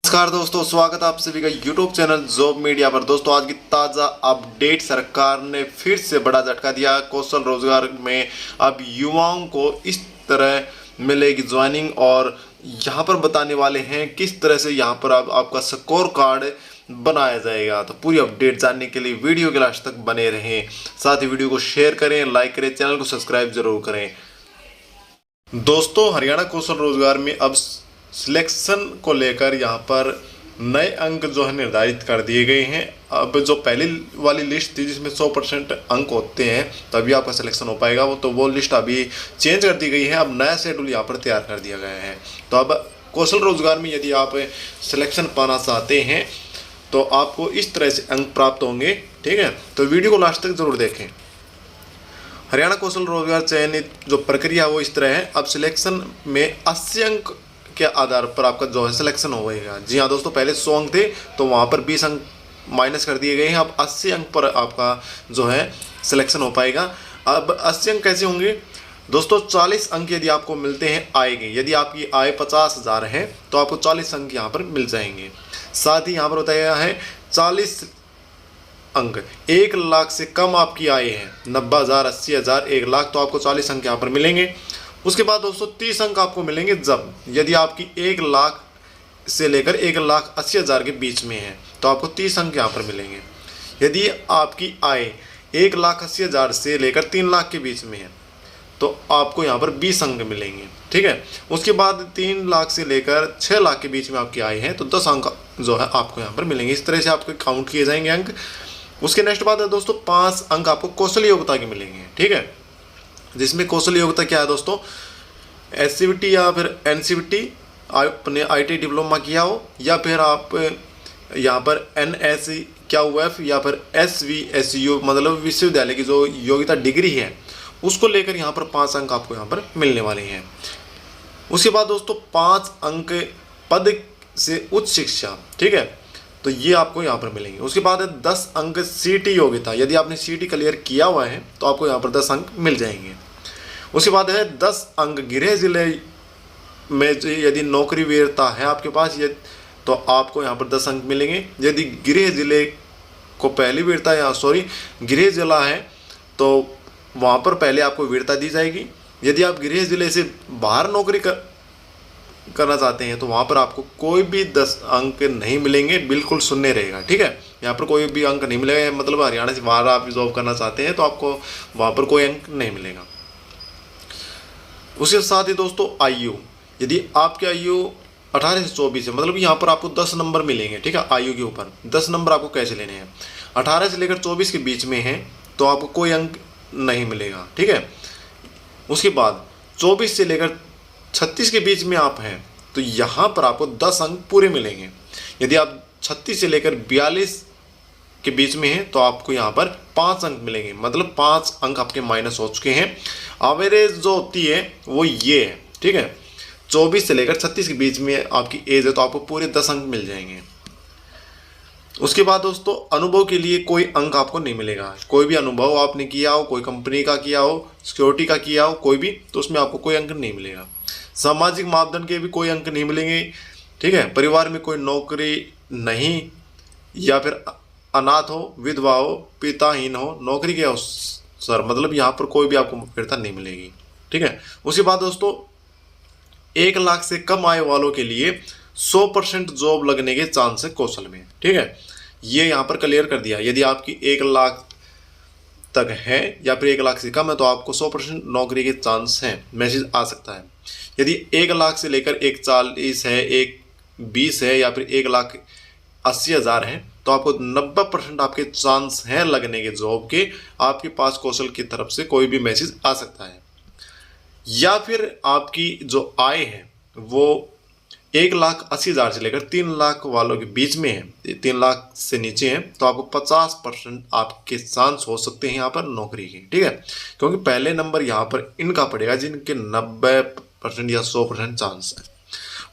नमस्कार दोस्तों, स्वागत है आप सभी का यूट्यूब चैनल जॉब मीडिया पर। दोस्तों आज की ताज़ा अपडेट, सरकार ने फिर से बड़ा झटका दिया। कौशल रोजगार में अब युवाओं को इस तरह मिलेगी ज्वाइनिंग और यहाँ पर बताने वाले हैं किस तरह से यहाँ पर अब आपका स्कोर कार्ड बनाया जाएगा। तो पूरी अपडेट जानने के लिए वीडियो के लास्ट तक बने रहें, साथ ही वीडियो को शेयर करें, लाइक करें, चैनल को सब्सक्राइब जरूर करें। दोस्तों हरियाणा कौशल रोजगार में अब सिलेक्शन को लेकर यहाँ पर नए अंक जो है निर्धारित कर दिए गए हैं। अब जो पहली वाली लिस्ट थी जिसमें 100% अंक होते हैं तभी आपका सिलेक्शन हो पाएगा, वो लिस्ट अभी चेंज कर दी गई है। अब नया शेड्यूल यहाँ पर तैयार कर दिया गया है। तो अब कौशल रोजगार में यदि आप सिलेक्शन पाना चाहते हैं तो आपको इस तरह से अंक प्राप्त होंगे। ठीक है, तो वीडियो को लास्ट तक जरूर देखें। हरियाणा कौशल रोजगार चयनित जो प्रक्रिया है वो इस तरह है। अब सिलेक्शन में 80 अंक के आधार पर आपका जो है सिलेक्शन होगा। जी हाँ दोस्तों, पहले 100 अंक थे तो वहाँ पर 20 अंक माइनस कर दिए गए हैं। अब 80 अंक पर आपका जो है सिलेक्शन हो पाएगा। अब 80 अंक कैसे होंगे दोस्तों? 40 अंक यदि आपको मिलते हैं आय के, यदि आपकी आय 50,000 है तो आपको 40 अंक यहाँ पर मिल जाएंगे। साथ ही यहाँ पर बताया गया है 40 अंक 1 लाख से कम आपकी आय है, 90,000, 80,000, 1 लाख, तो आपको 40 अंक यहाँ पर मिलेंगे। उसके बाद दोस्तों 30 अंक आपको मिलेंगे जब यदि आपकी 1 लाख से लेकर 1,80,000 के बीच में है तो आपको 30 अंक यहाँ पर मिलेंगे। यदि आपकी आय 1,80,000 से लेकर 3 लाख के बीच में है तो आपको यहाँ पर 20 अंक मिलेंगे। ठीक है, उसके बाद 3 लाख से लेकर 6 लाख के बीच में आपकी आय है तो 10 अंक जो है आपको यहाँ पर मिलेंगे। इस तरह से आपके काउंट किए जाएंगे अंक। उसके नेक्स्ट बात है दोस्तों 5 अंक आपको कौशल योग्यता के मिलेंगे। ठीक है, जिसमें कौशल योग्यता क्या है दोस्तों? एससीवीटी या फिर एनसीवीटी, आपने आईटी डिप्लोमा किया हो, या फिर आप यहाँ पर एनएससी क्या हुआ है, या फिर एसवीएसयू मतलब विश्वविद्यालय की जो योग्यता डिग्री है उसको लेकर यहाँ पर 5 अंक आपको यहाँ पर मिलने वाले हैं। उसके बाद दोस्तों 5 अंक पद से उच्च शिक्षा। ठीक है, तो ये आपको यहाँ पर मिलेंगे। उसके बाद है 10 अंक सीटी योग्यता, यदि आपने सीटी क्लियर किया हुआ है तो आपको यहाँ पर 10 अंक मिल जाएंगे। उसके बाद है 10 अंक गृह जिले में यदि नौकरी वीरता है आपके पास ये तो आपको यहाँ पर 10 अंक मिलेंगे। यदि गृह जिले को पहली वीरता या गृह जिला है तो वहाँ पर पहले आपको वीरता दी जाएगी। यदि आप गृह जिले से बाहर नौकरी करना चाहते हैं तो वहाँ पर आपको कोई भी 10 अंक नहीं मिलेंगे, बिल्कुल शून्य रहेगा। ठीक है, यहाँ पर कोई भी अंक नहीं मिलेगा, मतलब हरियाणा से बाहर आप जॉब करना चाहते हैं तो आपको वहाँ पर कोई अंक नहीं मिलेगा। उसके साथ ही दोस्तों आयु, यदि आपकी आयु 18 से 24 है, मतलब यहाँ पर आपको 10 नंबर मिलेंगे। ठीक है, आयु के ऊपर 10 नंबर आपको कैसे लेने हैं? 18 से लेकर 24 के बीच में है तो आपको कोई अंक नहीं मिलेगा। ठीक है, उसके बाद 24 से लेकर 36 के बीच में आप हैं तो यहाँ पर आपको 10 अंक पूरे मिलेंगे। यदि आप 36 से लेकर 42 के बीच में हैं तो आपको यहाँ पर 5 अंक मिलेंगे, मतलब 5 अंक आपके माइनस हो चुके हैं। एवरेज जो होती है वो ये है। ठीक है, 24 से लेकर 36 के बीच में आपकी एज है तो आपको पूरे 10 अंक मिल जाएंगे। उसके बाद दोस्तों अनुभव के लिए कोई अंक आपको नहीं मिलेगा। कोई भी अनुभव आपने किया हो, कोई कंपनी का किया हो, सिक्योरिटी का किया हो, कोई भी, तो उसमें आपको कोई अंक नहीं मिलेगा। सामाजिक मापदंड के भी कोई अंक नहीं मिलेंगे। ठीक है, परिवार में कोई नौकरी नहीं, या फिर अनाथ हो, विधवा हो, पिताहीन हो, नौकरी के अवसर, मतलब यहाँ पर कोई भी आपको वीरता नहीं मिलेगी। ठीक है, उसके बाद दोस्तों 1 लाख से कम आय वालों के लिए 100% जॉब लगने के चांस है कौशल में। ठीक है, ये यहाँ पर क्लियर कर दिया। यदि आपकी 1 लाख तक है या फिर 1 लाख से कम है तो आपको 100% नौकरी के चांस हैं, मैसेज आ सकता है। यदि 1 लाख से लेकर 1,40 है, 1,20 है, या फिर 1,80,000 है तो आपको 90% आपके चांस हैं लगने के जॉब के। आपके पास कौशल की तरफ से कोई भी मैसेज आ सकता है। या फिर आपकी जो आय है वो 1,80,000 से लेकर 3 लाख वालों के बीच में है, 3 लाख से नीचे है तो आपको 50% आपके चांस हो सकते हैं यहाँ पर नौकरी के। ठीक है, क्योंकि पहले नंबर यहाँ पर इनका पड़ेगा जिनके 90% या 100% चांस है।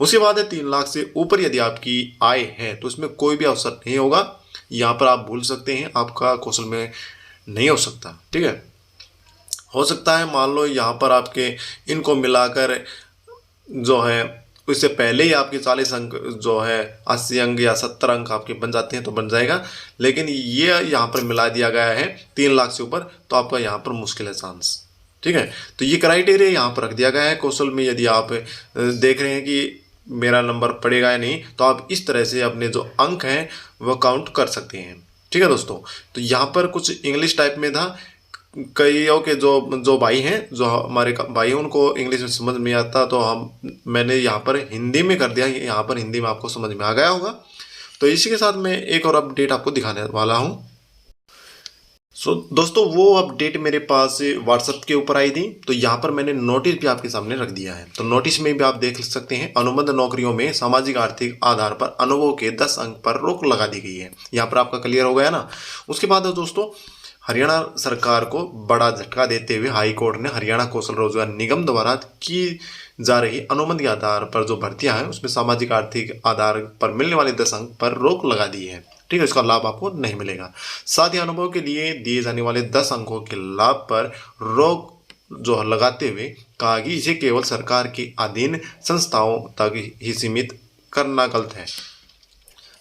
उसके बाद है 3 लाख से ऊपर यदि आपकी आय है तो इसमें कोई भी अवसर नहीं होगा। यहाँ पर आप भूल सकते हैं, आपका कौशल में नहीं हो सकता। ठीक है, हो सकता है मान लो यहाँ पर आपके इनको मिलाकर जो है उससे पहले ही आपके 40 अंक जो है 80 अंक या 70 अंक आपके बन जाते हैं तो बन जाएगा। लेकिन ये यहाँ पर मिला दिया गया है 3 लाख से ऊपर, तो आपका यहाँ पर मुश्किल है चांस। ठीक है, तो ये क्राइटेरिया यहाँ पर रख दिया गया है कौशल में। यदि आप देख रहे हैं कि मेरा नंबर पड़ेगा या नहीं, तो आप इस तरह से अपने जो अंक हैं वो काउंट कर सकते हैं। ठीक है दोस्तों, तो यहाँ पर कुछ इंग्लिश टाइप में था। कईयों के जो भाई हैं, जो हमारे भाई हैं, उनको इंग्लिश में समझ नहीं आता, तो मैंने यहाँ पर हिंदी में कर दिया। यहाँ पर हिंदी में आपको समझ में आ गया होगा। तो इसी के साथ मैं एक और अपडेट आपको दिखाने वाला हूँ। दोस्तों, वो अपडेट मेरे पास व्हाट्सएप के ऊपर आई थी, तो यहाँ पर मैंने नोटिस भी आपके सामने रख दिया है। तो नोटिस में भी आप देख सकते हैं, अनुबंध नौकरियों में सामाजिक आर्थिक आधार पर अनुभव के 10 अंक पर रोक लगा दी गई है। यहाँ पर आपका क्लियर हो गया ना। उसके बाद दोस्तों, हरियाणा सरकार को बड़ा झटका देते हुए हाई कोर्ट ने हरियाणा कौशल रोजगार निगम द्वारा की जा रही अनुबंध के आधार पर जो भर्तियां हैं उसमें सामाजिक आर्थिक आधार पर मिलने वाले 10 अंक पर रोक लगा दी है। ठीक है, इसका लाभ आपको नहीं मिलेगा। साथ ही अनुभव के लिए दिए जाने वाले 10 अंकों के लाभ पर रोक जो लगाते हुए कहा कि इसे केवल सरकार के अधीन संस्थाओं तक ही सीमित करना गलत है।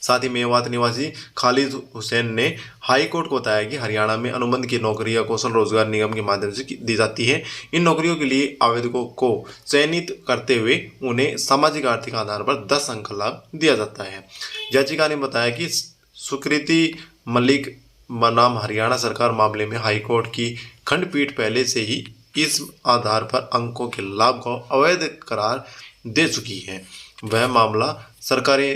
साथ ही मेवात निवासी खालिद हुसैन ने हाई कोर्ट को बताया कि हरियाणा में अनुबंध की नौकरियां कौशल रोजगार निगम के माध्यम से दी जाती है। इन नौकरियों के लिए आवेदकों को चयनित करते हुए उन्हें सामाजिक आर्थिक आधार पर 10 अंक का लाभ दिया जाता है। याचिका ने बताया कि सुकृति मलिक बनाम हरियाणा सरकार मामले में हाई कोर्ट की खंडपीठ पहले से ही इस आधार पर अंकों के लाभ को अवैध करार दे चुकी है। वह मामला सरकारी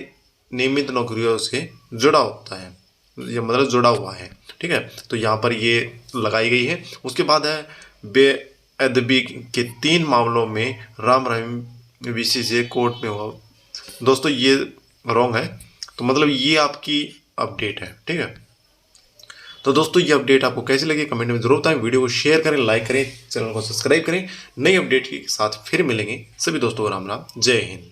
नियमित नौकरियों से जुड़ा होता है, ये मतलब जुड़ा हुआ है। ठीक है, तो यहाँ पर ये लगाई गई है। उसके बाद है बेअदबी के 3 मामलों में राम रहीम वीसी से कोर्ट में हुआ। दोस्तों, ये रॉन्ग है, तो मतलब ये आपकी अपडेट है। ठीक है, तो दोस्तों ये अपडेट आपको कैसी लगी कमेंट में जरूर बताएं। वीडियो को शेयर करें, लाइक करें, चैनल को सब्सक्राइब करें। नई अपडेट के साथ फिर मिलेंगे। सभी दोस्तों को राम राम, जय हिंद।